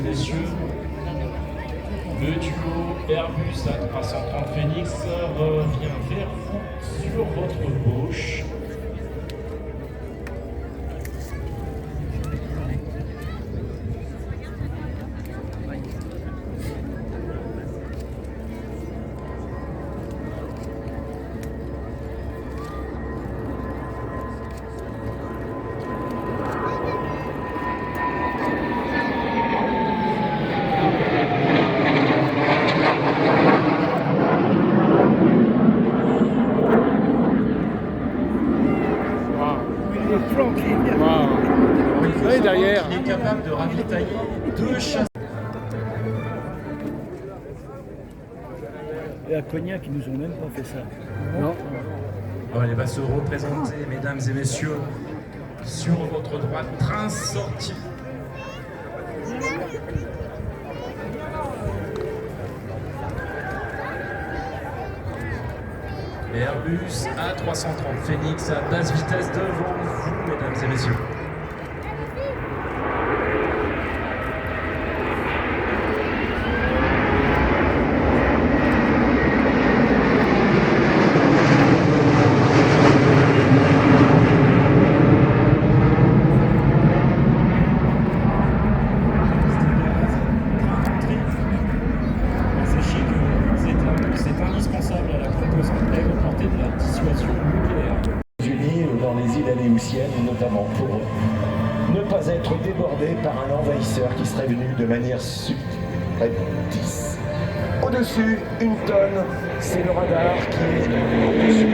messieurs, le duo Airbus A330 Phoenix revient vers vous sur votre gauche. Oui, derrière. Il est capable de ravitailler 2 chasseurs. Et à Cognac, ils nous ont même pas fait ça. Non. Bon, elle va se représenter, mesdames et messieurs, sur votre droite, train sorti. Airbus A330 Phoenix à basse vitesse devant vous, mesdames et messieurs. C'est indispensable à la composante aéroportée de la dissuasion nucléaire. Unis dans les îles Aléoutiennes, notamment pour ne pas être débordés par un envahisseur qui serait venu de manière subtilice. Au-dessus, 1 tonne, c'est le radar qui est au-dessus.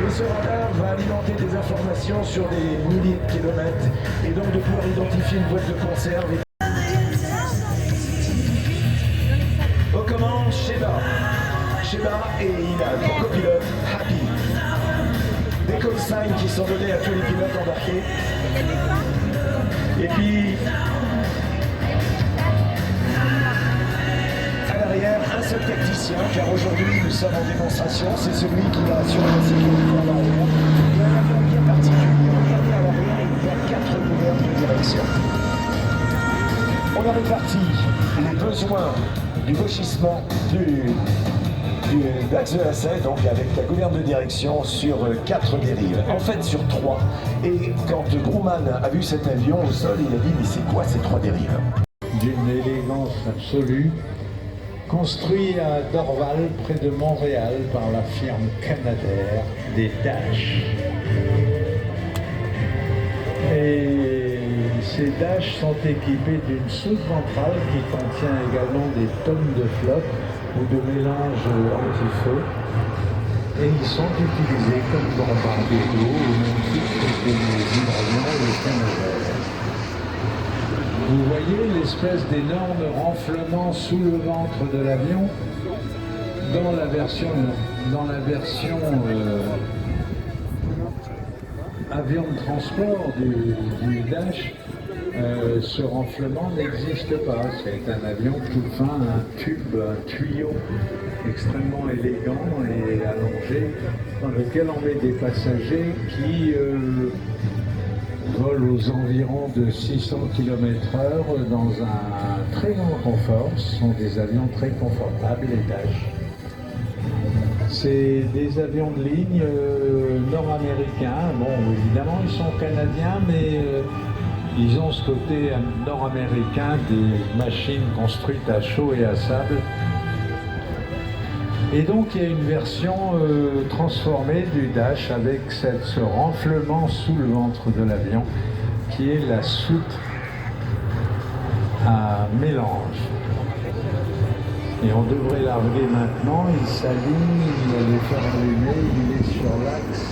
Et ce radar va alimenter des informations sur des milliers de kilomètres et donc de pouvoir identifier une boîte de conserve. Aux commandes, Sheba et il a pour copilote Happy. Des call signs qui sont donnés à tous les pilotes embarqués. Et puis, à l'arrière, un seul tacticien, car aujourd'hui nous sommes en démonstration, c'est celui qui va assurer la sécurité à l'arrière. Il y a un avion bien particulier, regardez à l'arrière, il y a 4 gouvernes de direction. On a réparti les besoins du gauchissement d'axe de lacet, donc avec la gouverne de direction sur 4 dérives, en fait sur 3. Et quand Grumman a vu cet avion au sol, il a dit mais c'est quoi ces 3 dérives? D'une élégance absolue, construit à Dorval, près de Montréal, par la firme Canadair des Dash. Et ces Dash sont équipés d'une soute ventrale qui contient également des tonnes de flotte ou de mélange anti-feu. Et ils sont utilisés comme bombardiers d'eau au même titre que les hydravions et les Canadair. Vous voyez l'espèce d'énorme renflement sous le ventre de l'avion dans la version avion de transport du Dash. Ce renflement n'existe pas. C'est un avion tout fin, un tube, un tuyau extrêmement élégant et allongé dans lequel on met des passagers qui volent aux environs de 600 km/h dans un très grand confort. Ce sont des avions très confortables, les Dash. C'est des avions de ligne nord-américains. Bon, évidemment, ils sont canadiens, mais ils ont ce côté nord-américain des machines construites à chaud et à sable. Et donc, il y a une version transformée du Dash avec ce renflement sous le ventre de l'avion qui est la soute à mélange. Et on devrait larguer maintenant, il s'aligne, il va les faire allumer, il est sur l'axe.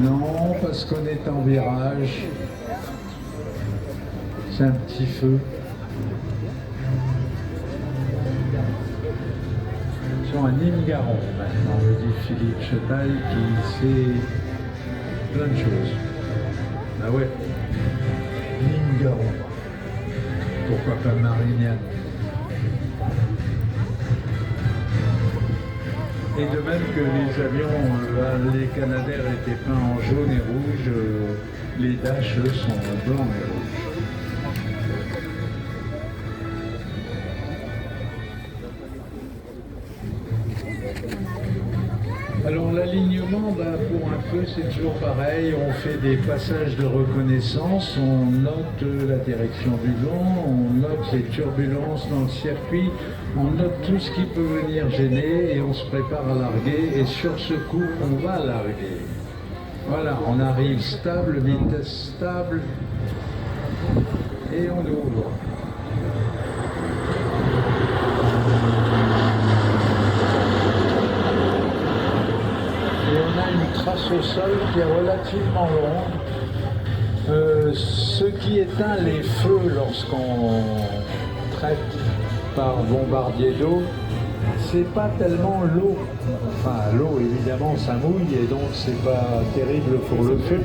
Non, parce qu'on est en virage. C'est un petit feu. Sur un Nîmes-Garon maintenant, me dit Philippe Chetal qui sait plein de choses. Ah ouais, Nîmes-Garon. Pourquoi pas Marignane? Et de même que les avions, les Canadair étaient peints en jaune et rouge, les Dash, eux, sont blancs et rouges. Alors l'alignement, pour un peu, c'est toujours pareil. On fait des passages de reconnaissance, on note la direction du vent, on note les turbulences dans le circuit, on note tout ce qui peut venir gêner et on se prépare à larguer. Et sur ce coup, on va larguer. Voilà, on arrive stable, vitesse stable et on ouvre. Et on a une trace au sol qui est relativement longue, ce qui éteint les feux lorsqu'on traite par bombardier d'eau, c'est pas tellement l'eau. Enfin, l'eau, évidemment, ça mouille et donc c'est pas terrible pour le feu,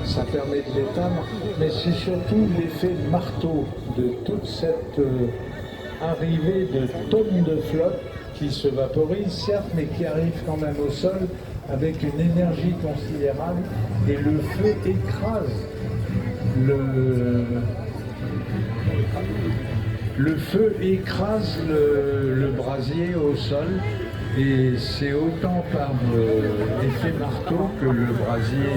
ça permet de l'éteindre, mais c'est surtout l'effet de marteau de toute cette arrivée de tonnes de flotte qui se vaporisent, certes, mais qui arrive quand même au sol avec une énergie considérable, et le feu écrase le feu écrase le brasier au sol, et c'est autant par effet marteau que le brasier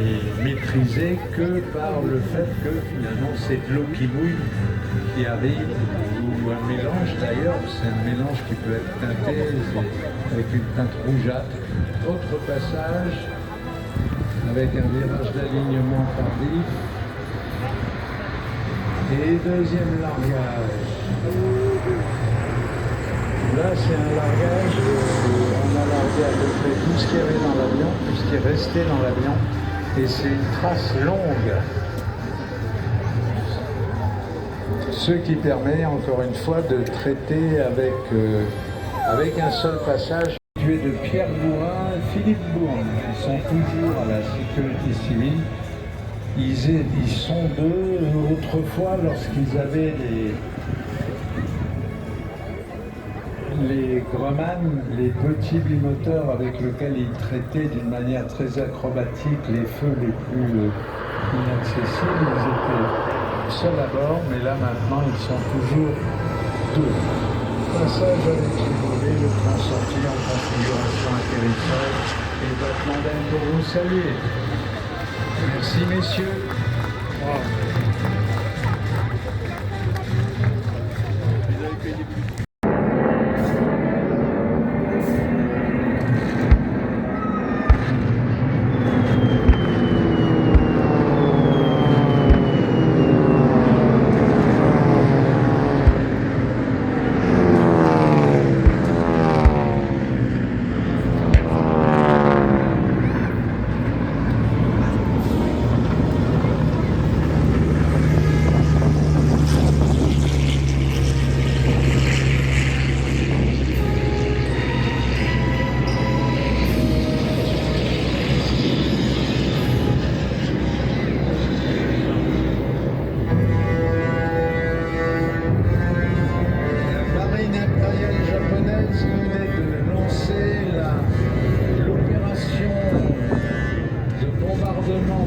est maîtrisé que par le fait que finalement c'est de l'eau qui mouille qui arrive, ou un mélange d'ailleurs, c'est un mélange qui peut être teinté avec une teinte rougeâtre. Autre passage avec un virage d'alignement tardif et deuxième largage. Là c'est un largage, on a largué à peu près tout ce qu'il y avait dans l'avion, tout ce qui est resté dans l'avion, et c'est une trace longue. Ce qui permet encore une fois de traiter avec un seul passage. Tué de Pierre Bourrin et Philippe Bourne, ils sont toujours à la sécurité civile. Ils sont deux. Autrefois, lorsqu'ils avaient les Grumman, les petits bimoteurs avec lesquels ils traitaient d'une manière très acrobatique les feux les plus inaccessibles, ils étaient seuls à bord, mais là maintenant ils sont toujours deux. Passage avec les volets, le train sorti en configuration atterrissage et battement d'aile pour vous saluer. Merci messieurs. Wow.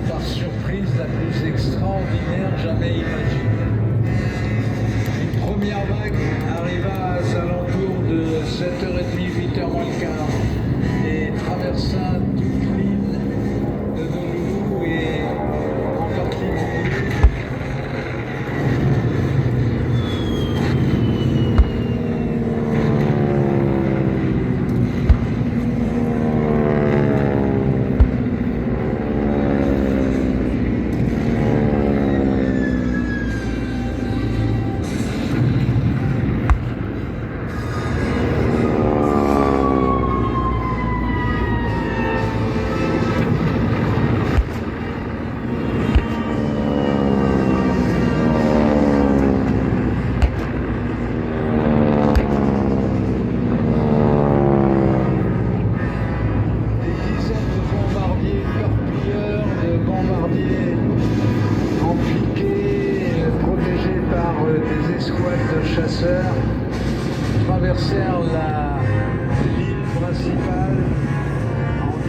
Par surprise la plus extraordinaire jamais imaginée. Une première vague arriva aux alentours de 7h30, 8h moins le quart et traversa toute l'île de Honolulu et en partie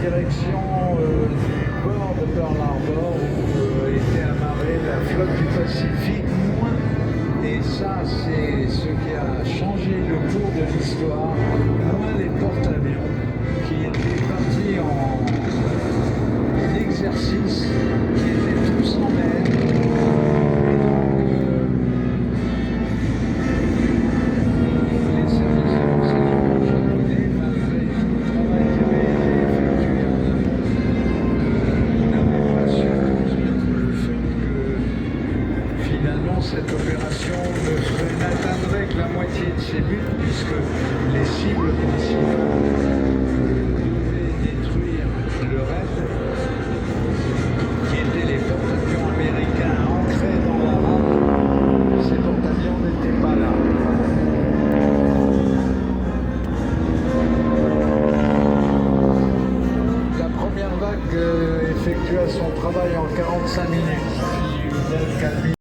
direction du port de Pearl Harbor où était amarrée la flotte du Pacifique, et ça c'est ce qui a changé le cours de l'histoire, moins les porte-avions qui étaient partis en exercice, qui étaient tous en mer. Les services de renseignement japonais, malgré tout le travail qui avait été effectué en amont, n'avaient pas su transmettre le fait que finalement cette opération n'atteindrait que la moitié de ses buts, puisque les cibles principales devaient détruire le raid, qui étaient les porte-avions américains ancrés dans la rade. Ces porte-avions n'étaient pas là. La première vague effectua son travail en 45 minutes, puis une belle 4 minutes.